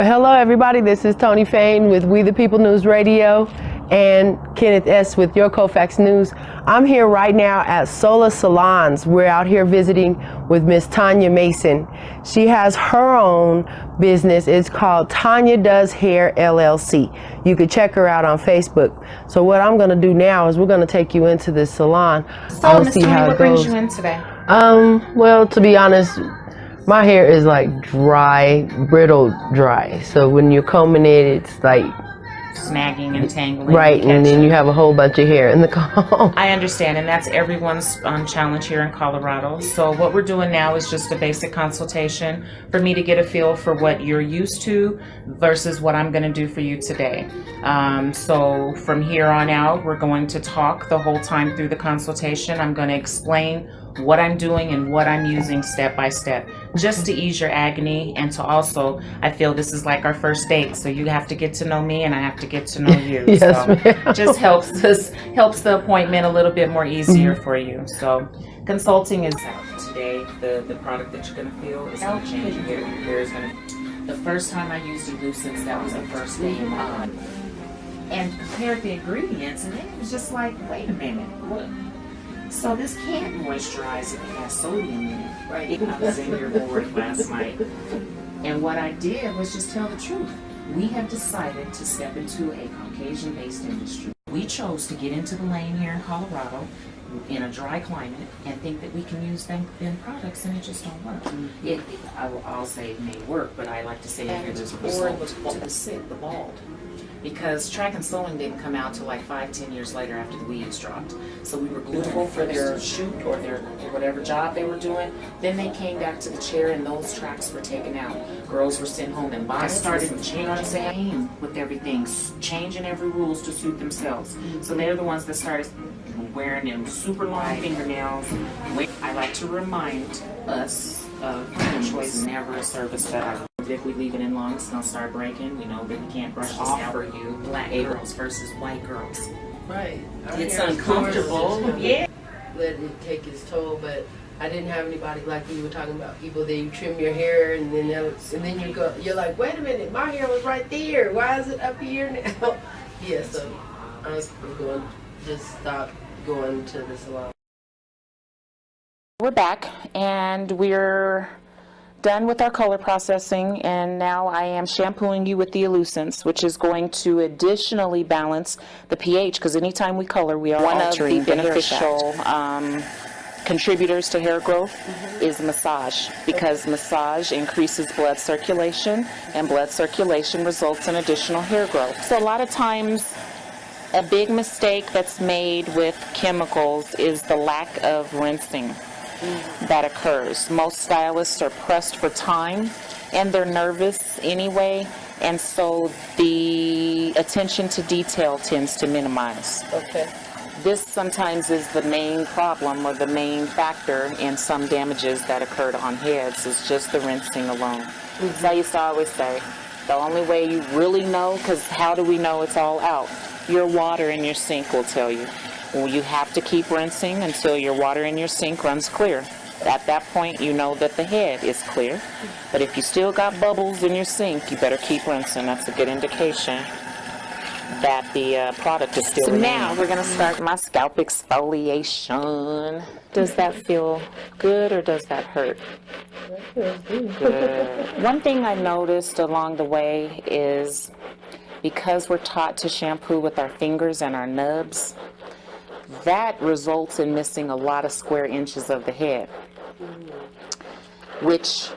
Hello everybody, this is Toni Fayne with We the People News Radio and Kenneth S. with your Colfax News. I'm here right now at Sola Salons. We're out here visiting with Miss Tanya Mason. She has her own business. It's called Tanya Does Hair LLC. You can check her out on Facebook. So what I'm going to do now is we're going to take you into the salon. So Miss Tanya, what brings you in today? Well, to be honest, my hair is like dry, brittle dry. So when you're combing it, it's like snagging and tangling. Right, and then you have a whole bunch of hair in the comb. I understand, and that's everyone's challenge here in Colorado. So what we're doing now is just a basic consultation for me to get a feel for what you're used to versus what I'm going to do for you today. So from here on out, we're going to talk the whole time through the consultation. I'm going to explain what I'm doing and what I'm using step by step, just to ease your agony, and to also, I feel this is like our first date, so you have to get to know me and I have to get to know you. Yes, so just helps the appointment a little bit more easier for you. So consulting is out today. The product that you're gonna feel is gonna change your hair. Your hair is gonna. The first time I used Elucence, that was the first day and compared the ingredients, and then it was just like, wait a minute, what? So this can't moisturize if it has sodium in it. Right. I was in your board last night. And what I did was just tell the truth. We have decided to step into a Caucasian-based industry. We chose to get into the lane here in Colorado in a dry climate and think that we can use them products, and it just don't work. I'll say it may work, but I like to say that there's a result to the sick, the bald. Because track and sewing didn't come out till like 5-10 years later after the weeds dropped. So we were gluteable for their shoot or their whatever job they were doing. Then they came back to the chair and those tracks were taken out. Girls were sent home and bodies started changing with everything, changing every rules to suit themselves. So they're the ones that started wearing them super long fingernails. I like to remind us of the choice, never a service that I. If we leave it in long, it's gonna start breaking. We know that we can't brush this out for you. Black girls versus white girls. Right. It's uncomfortable. Yeah. Let it take its toll, but I didn't have anybody like you were talking about. People that you trim your hair and then you're like, wait a minute, my hair was right there. Why is it up here now? Yeah. So I'm going to just stop going to the salon. We're back and we're done with our color processing, and now I am shampooing you with the Elucence, which is going to additionally balance the pH, because anytime we color, we are altering the beneficial contributors to hair growth is massage, because massage increases blood circulation, and blood circulation results in additional hair growth. So a lot of times, a big mistake that's made with chemicals is the lack of rinsing that occurs. Most stylists are pressed for time and they're nervous anyway, and so the attention to detail tends to minimize. Okay. This sometimes is the main problem or the main factor in some damages that occurred on heads, is just the rinsing alone. So I used to always say, the only way you really know, because how do we know it's all out? Your water in your sink will tell you. Well, you have to keep rinsing until your water in your sink runs clear. At that point, you know that the head is clear. But if you still got bubbles in your sink, you better keep rinsing. That's a good indication that the product is still remaining. So now we're going to start my scalp exfoliation. Does that feel good or does that hurt? Good. One thing I noticed along the way is because we're taught to shampoo with our fingers and our nubs, that results in missing a lot of square inches of the head, which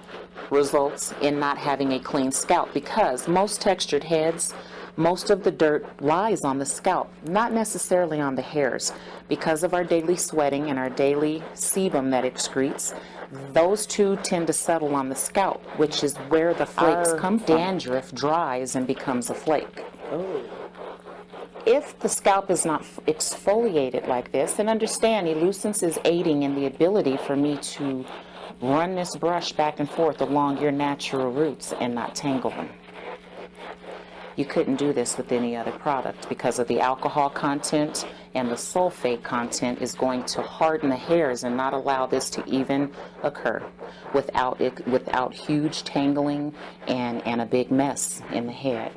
results in not having a clean scalp, because most textured heads, most of the dirt lies on the scalp, not necessarily on the hairs. Because of our daily sweating and our daily sebum that excretes, those two tend to settle on the scalp, which is where the flakes come from. Dandruff dries and becomes a flake. Oh. If the scalp is not exfoliated like this, then understand Elucence is aiding in the ability for me to run this brush back and forth along your natural roots and not tangle them. You couldn't do this with any other product because of the alcohol content, and the sulfate content is going to harden the hairs and not allow this to even occur without huge tangling and a big mess in the head.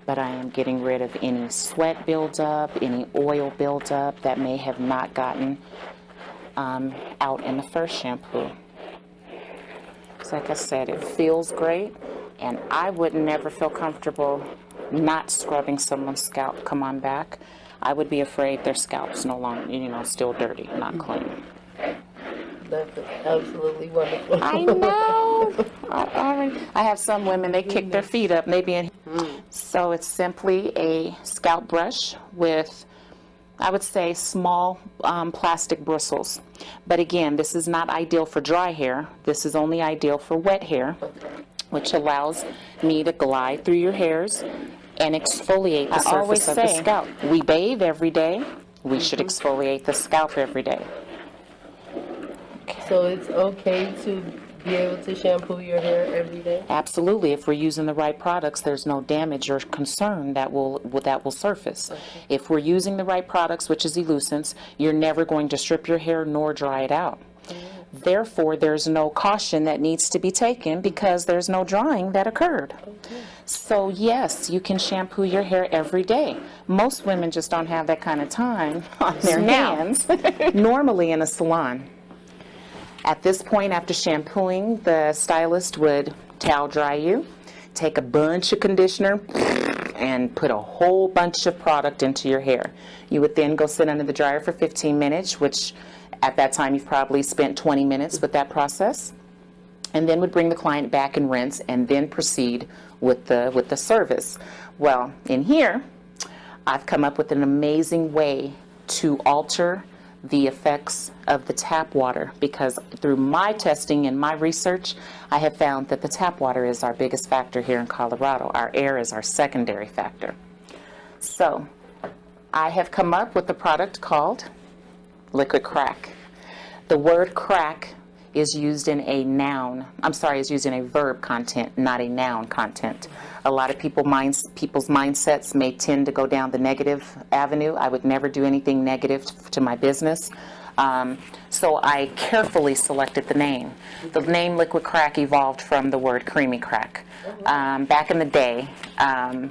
But I am getting rid of any sweat buildup, any oil buildup that may have not gotten out in the first shampoo. So like I said, it feels great, and I would never feel comfortable not scrubbing someone's scalp. Come on back. I would be afraid their scalp's no longer, still dirty, not clean. That's absolutely wonderful. I know. I have some women, they kick their feet up, and they be in. So it's simply a scalp brush with, I would say, small plastic bristles. But again, this is not ideal for dry hair. This is only ideal for wet hair, which allows me to glide through your hairs and exfoliate the surface of the scalp. We bathe every day. We should exfoliate the scalp every day. So it's okay to be able to shampoo your hair every day? Absolutely. If we're using the right products, there's no damage or concern that will surface. Okay. If we're using the right products, which is elucents, you're never going to strip your hair nor dry it out. Therefore, there's no caution that needs to be taken because there's no drying that occurred. Okay. So yes, you can shampoo your hair every day. Most women just don't have that kind of time on their hands, normally in a salon. At this point, after shampooing, the stylist would towel dry you, take a bunch of conditioner, and put a whole bunch of product into your hair. You would then go sit under the dryer for 15 minutes, which at that time you've probably spent 20 minutes with that process, and then would bring the client back and rinse, and then proceed with the service. Well, in here, I've come up with an amazing way to alter the effects of the tap water, because through my testing and my research, I have found that the tap water is our biggest factor here in Colorado. Our air is our secondary factor. So I have come up with a product called Liquid Crack. The word crack is used in a is used in a verb content, not a noun content. A lot of people's mindsets may tend to go down the negative avenue. I would never do anything negative to my business. So I carefully selected the name. The name Liquid Crack evolved from the word creamy crack. Back in the day,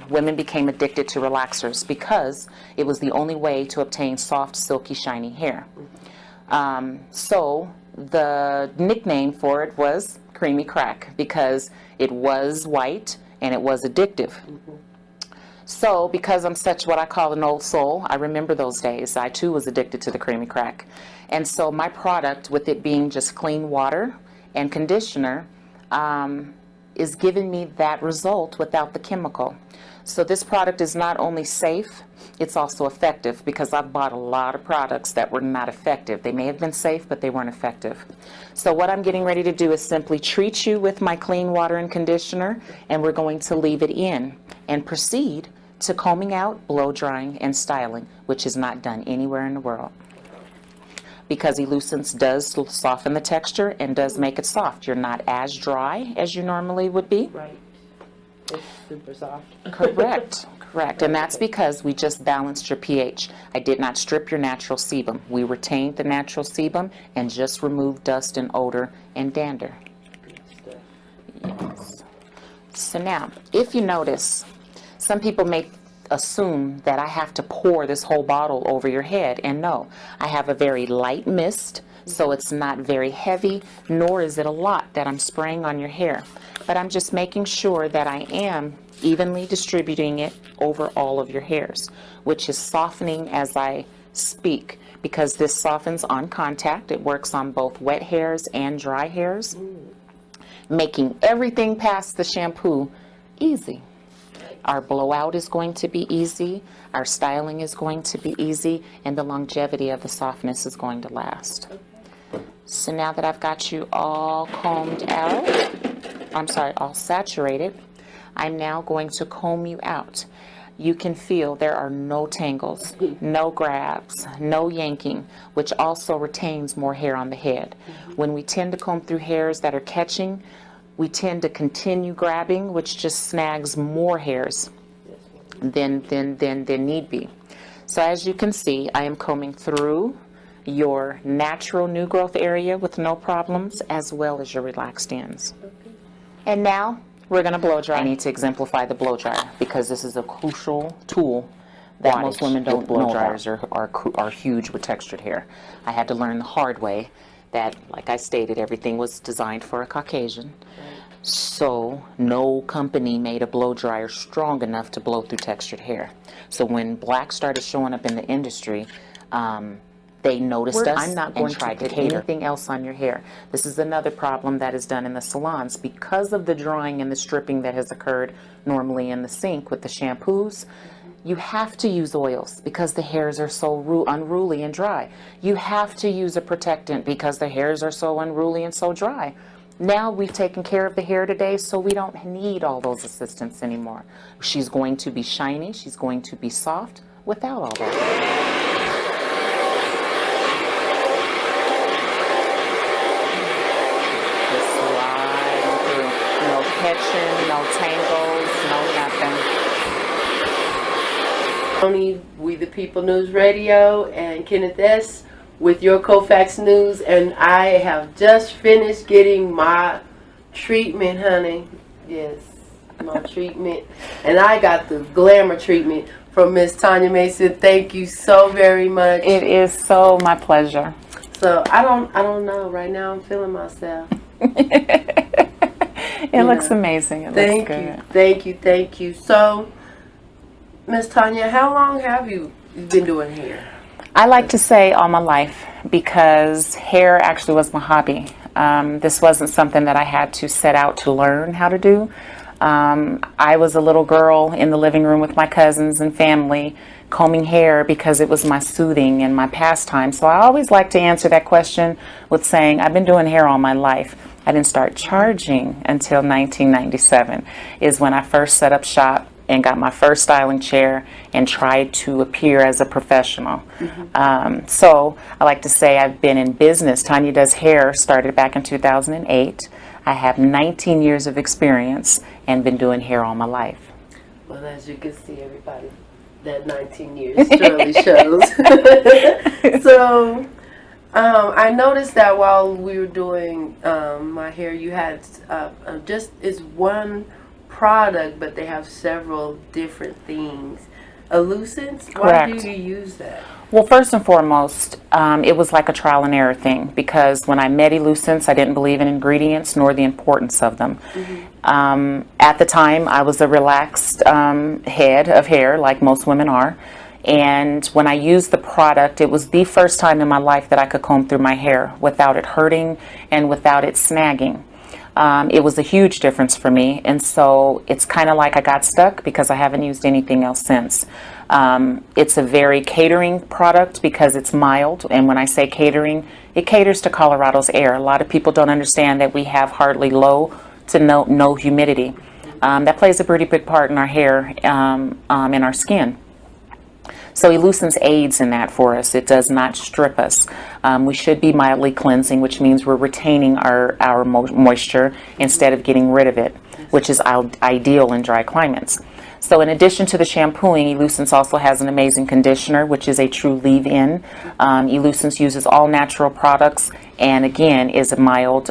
women became addicted to relaxers because it was the only way to obtain soft, silky, shiny hair. So the nickname for it was creamy crack because it was white and it was addictive. So because I'm such what I call an old soul, I remember those days. I too was addicted to the creamy crack. And so my product, with it being just clean water and conditioner, is giving me that result without the chemical. So this product is not only safe, it's also effective, because I've bought a lot of products that were not effective. They may have been safe, but they weren't effective. So what I'm getting ready to do is simply treat you with my clean water and conditioner, and we're going to leave it in and proceed to combing out, blow drying, and styling, which is not done anywhere in the world. Because elucence does soften the texture and does make it soft. You're not as dry as you normally would be. Right. It's super soft. Correct. Correct. And that's because we just balanced your pH. I did not strip your natural sebum. We retained the natural sebum and just removed dust and odor and dander. Yes. So now, if you notice, some people may assume that I have to pour this whole bottle over your head, and no, I have a very light mist, so it's not very heavy, nor is it a lot that I'm spraying on your hair. But I'm just making sure that I am evenly distributing it over all of your hairs, which is softening as I speak, because this softens on contact. It works on both wet hairs and dry hairs, making everything past the shampoo easy. Our blowout is going to be easy, our styling is going to be easy, and the longevity of the softness is going to last. So now that I've got you all combed out, all saturated, I'm now going to comb you out. You can feel there are no tangles, no grabs, no yanking, which also retains more hair on the head. When we tend to comb through hairs that are catching, we tend to continue grabbing, which just snags more hairs than need be. So as you can see, I am combing through your natural new growth area with no problems, as well as your relaxed ends. And now we're going to blow dry. I need to exemplify the blow dryer because this is a crucial tool that most women don't know. Blow dryers are huge with textured hair. I had to learn the hard way that, like I stated, everything was designed for a Caucasian. So no company made a blow dryer strong enough to blow through textured hair. So when black started showing up in the industry, they noticed us. I'm not going to try to put anything else on your hair. This is another problem that is done in the salons because of the drying and the stripping that has occurred normally in the sink with the shampoos. You have to use oils because the hairs are so unruly and dry. You have to use a protectant because the hairs are so unruly and so dry. Now we've taken care of the hair today, so we don't need all those assistants anymore. She's going to be shiny, she's going to be soft without all that. Catching, no tangles, no nothing. Toni, We the People News Radio, and Kenneth S. with your Colfax News, and I have just finished getting my treatment, honey. Yes, my treatment, and I got the glamour treatment from Miss Tanya Mason. Thank you so very much. It is so my pleasure. So I don't know. Right now I'm feeling myself. It looks amazing. It looks good. Thank you. So, Miss Tanya, how long have you been doing hair? I like to say all my life because hair actually was my hobby. This wasn't something that I had to set out to learn how to do. I was a little girl in the living room with my cousins and family combing hair because it was my soothing and my pastime. So I always like to answer that question with saying I've been doing hair all my life. I didn't start charging until 1997 is when I first set up shop and got my first styling chair and tried to appear as a professional. So I like to say I've been in business. Tanya Does Hair started back in 2008. I have 19 years of experience and been doing hair all my life. Well, as you can see, everybody, that 19 years surely shows. So I noticed that while we were doing my hair, you had just is one product, but they have several different things. Lucents? Why do you use that? Well, first and foremost, it was like a trial and error thing because when I met Lucents, I didn't believe in ingredients nor the importance of them. At the time, I was a relaxed head of hair, like most women are. And when I used the product, it was the first time in my life that I could comb through my hair without it hurting and without it snagging. It was a huge difference for me, and so it's kind of like I got stuck because I haven't used anything else since. It's a very catering product because it's mild, and when I say catering, it caters to Colorado's air. A lot of people don't understand that we have hardly low to no humidity. That plays a pretty big part in our hair, in our skin. So Lucents aids in that for us. It does not strip us. We should be mildly cleansing, which means we're retaining our moisture instead of getting rid of it, which is ideal in dry climates. So in addition to the shampooing, Lucents also has an amazing conditioner, which is a true leave-in. Lucents uses all natural products, and again is a mild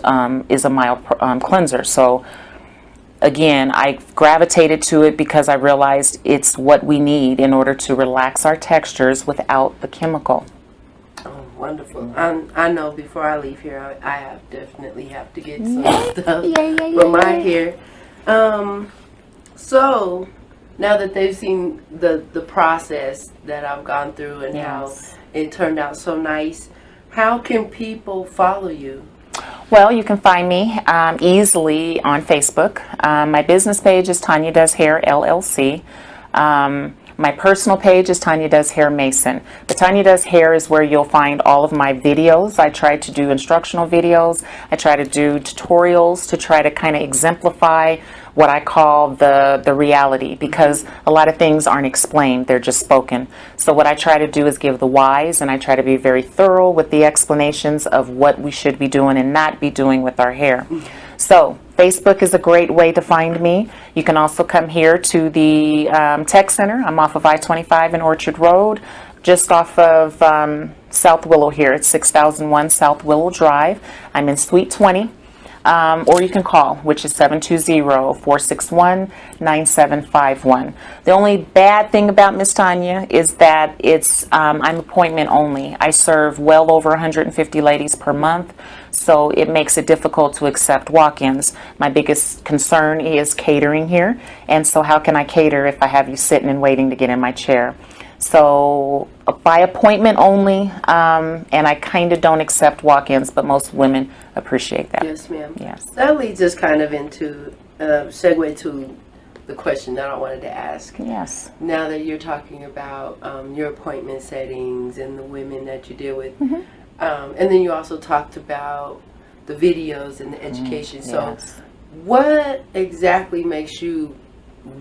cleanser. So again, I gravitated to it because I realized it's what we need in order to relax our textures without the chemical. Oh, wonderful. I know definitely I leave here, I definitely have to get some stuff for my hair. So, now that they've seen the process that I've gone through and how it turned out so nice, how can people follow you? Well, you can find me easily on Facebook. My business page is Tanya Does Hair LLC. My personal page is Tanya Does Hair Mason. The Tanya Does Hair is where you'll find all of my videos. I try to do instructional videos. I try to do tutorials to try to kind of exemplify what I call the reality, because a lot of things aren't explained, they're just spoken. So what I try to do is give the whys, and I try to be very thorough with the explanations of what we should be doing and not be doing with our hair. So Facebook is a great way to find me. You can also come here to the Tech Center. I'm off of I-25 and Orchard Road, just off of South Willow here. It's 6001 South Willow Drive. I'm in Suite 20. Or you can call, which is 720-461-9751. The only bad thing about Miss Tanya is that I'm appointment only. I serve well over 150 ladies per month, so it makes it difficult to accept walk-ins. My biggest concern is catering here, and so how can I cater if I have you sitting and waiting to get in my chair? So by appointment only, and I kind of don't accept walk-ins, but most women appreciate that. Yes, ma'am. Yes. That leads us kind of into segue to the question that I wanted to ask. Yes. Now that you're talking about your appointment settings and the women that you deal with, Mm-hmm. and then you also talked about the videos and the education. So Yes. what exactly makes you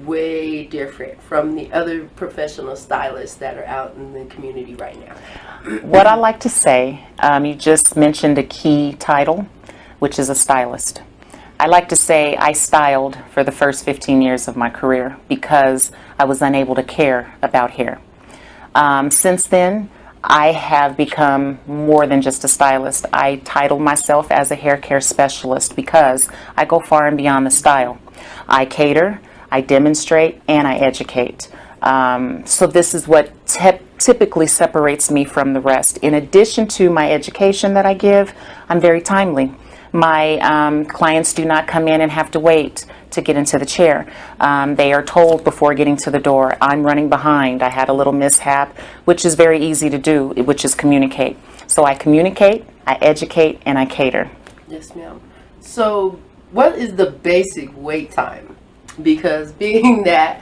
way different from the other professional stylists that are out in the community right now? What I like to say, you just mentioned a key title, which is a stylist. I like to say I styled for the first 15 years of my career because I was unable to care about hair. Since then, I have become more than just a stylist. I title myself as a hair care specialist because I go far and beyond the style. I cater, I demonstrate, and I educate. So this is what typically separates me from the rest. In addition to my education that I give, I'm very timely. My clients do not come in and have to wait to get into the chair. They are told before getting to the door, I'm running behind. I had a little mishap, which is very easy to do, which is communicate. So I communicate, I educate, and I cater. Yes, ma'am. So what is the basic wait time? Because being that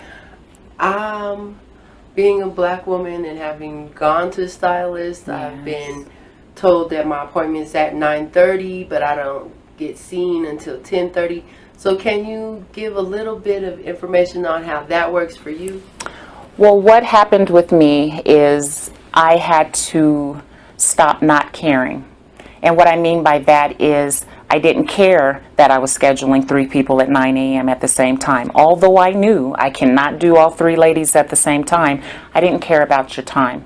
being a black woman and having gone to a stylist, Yes. I've been told that my appointment's at 9:30, but I don't get seen until 10:30. So can you give a little bit of information on how that works for you? Well, what happened with me is I had to stop not caring. And what I mean by that is I didn't care that I was scheduling 3 people at 9 a.m. at the same time. Although I knew I cannot do all 3 ladies at the same time, I didn't care about your time.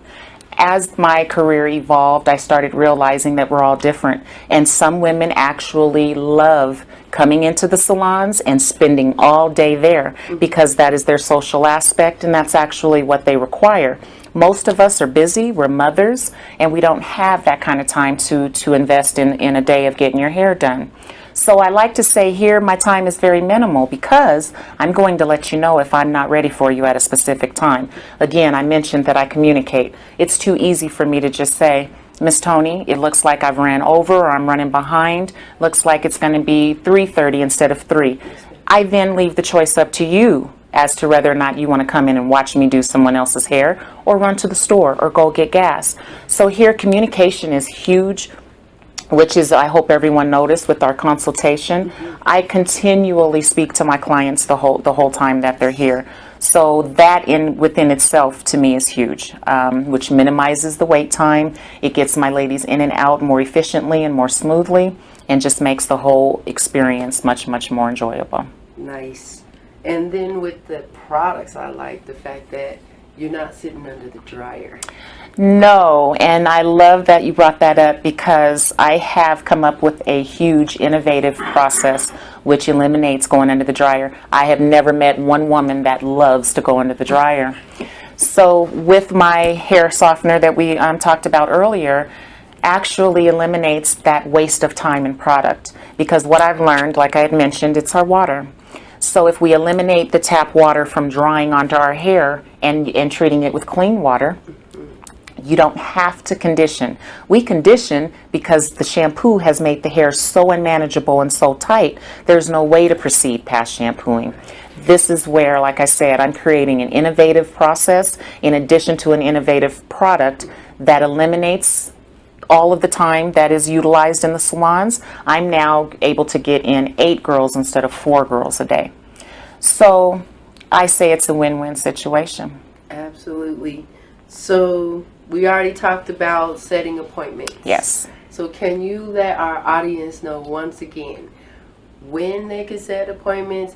As my career evolved, I started realizing that we're all different. And some women actually love coming into the salons and spending all day there because that is their social aspect and that's actually what they require. Most of us are busy, we're mothers, and we don't have that kind of time to invest in a day of getting your hair done. So I like to say here my time is very minimal because I'm going to let you know if I'm not ready for you at a specific time. Again, I mentioned that I communicate. It's too easy for me to just say, Miss Toni, it looks like I've ran over or I'm running behind. Looks like it's going to be 3:30 instead of 3. I then leave the choice up to you as to whether or not you want to come in and watch me do someone else's hair or run to the store or go get gas. So here communication is huge, which is, I hope everyone noticed with our consultation. I continually speak to my clients the whole time that they're here. So that within itself to me is huge, which minimizes the wait time. It gets my ladies in and out more efficiently and more smoothly and just makes the whole experience much, much more enjoyable. Nice. And then with the products, I like the fact that you're not sitting under the dryer. No, and I love that you brought that up because I have come up with a huge innovative process which eliminates going under the dryer. I have never met one woman that loves to go under the dryer. So with my hair softener that we talked about earlier, actually eliminates that waste of time and product because what I've learned, like I had mentioned, it's our water. So if we eliminate the tap water from drying onto our hair and treating it with clean water, you don't have to condition. We condition because the shampoo has made the hair so unmanageable and so tight, there's no way to proceed past shampooing. This is where, like I said, I'm creating an innovative process in addition to an innovative product that eliminates all of the time that is utilized in the salons. I'm now able to get in 8 girls instead of 4 girls a day. So I say it's a win-win situation. Absolutely. So we already talked about setting appointments. Yes. So can you let our audience know once again when they can set appointments?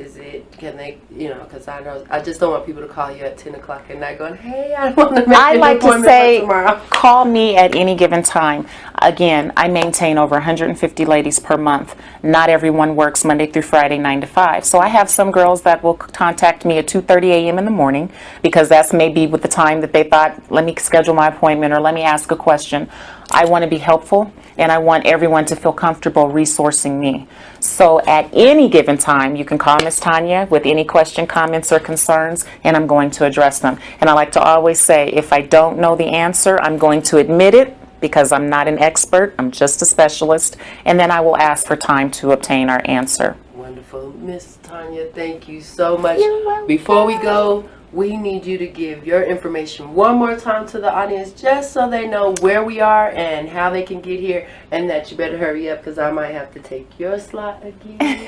Can they, because I just don't want people to call you at 10 o'clock at night going, hey, I want to make an like to appointment say, for tomorrow. call me at any given time. Again, I maintain over 150 ladies per month. Not everyone works Monday through Friday, 9 to 5. So I have some girls that will contact me at 2:30 a.m. in the morning, because that's maybe with the time that they thought, let me schedule my appointment or let me ask a question. I want to be helpful, and I want everyone to feel comfortable resourcing me. So at any given time, you can call Miss Tanya with any question, comments, or concerns, and I'm going to address them. And I like to always say, if I don't know the answer, I'm going to admit it, because I'm not an expert, I'm just a specialist, and then I will ask for time to obtain our answer. Wonderful. Miss Tanya, thank you so much. You're welcome. Before we go, we need you to give your information one more time to the audience, just so they know where we are and how they can get here, and that you better hurry up, because I might have to take your slot again.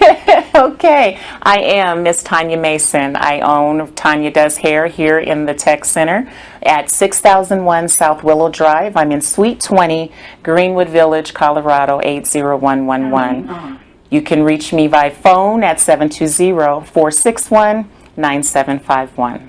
Okay, I am Miss Tanya Mason. I own Tanya Does Hair here in the Tech Center at 6001 South Willow Drive. I'm in Suite 20, Greenwood Village, Colorado 80111. You can reach me by phone at 720-461-9751.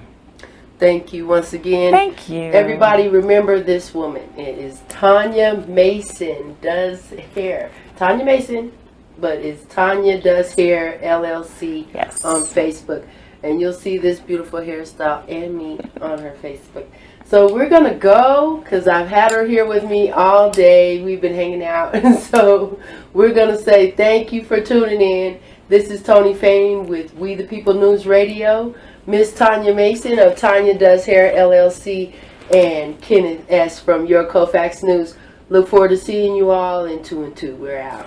Thank you once again. Thank you. Everybody remember this woman. It is Tanya Mason Does Hair. Tanya Mason, but it's Tanya Does Hair LLC Yes. on Facebook. And you'll see this beautiful hairstyle and me on her Facebook. So we're going to go, because I've had her here with me all day. We've been hanging out. And so we're going to say thank you for tuning in. This is Toni Fayne with We the People News Radio. Miss Tanya Mason of Tanya Does Hair LLC, and Kenneth S. from Your Colfax News. Look forward to seeing you all in 2 and 2. We're out.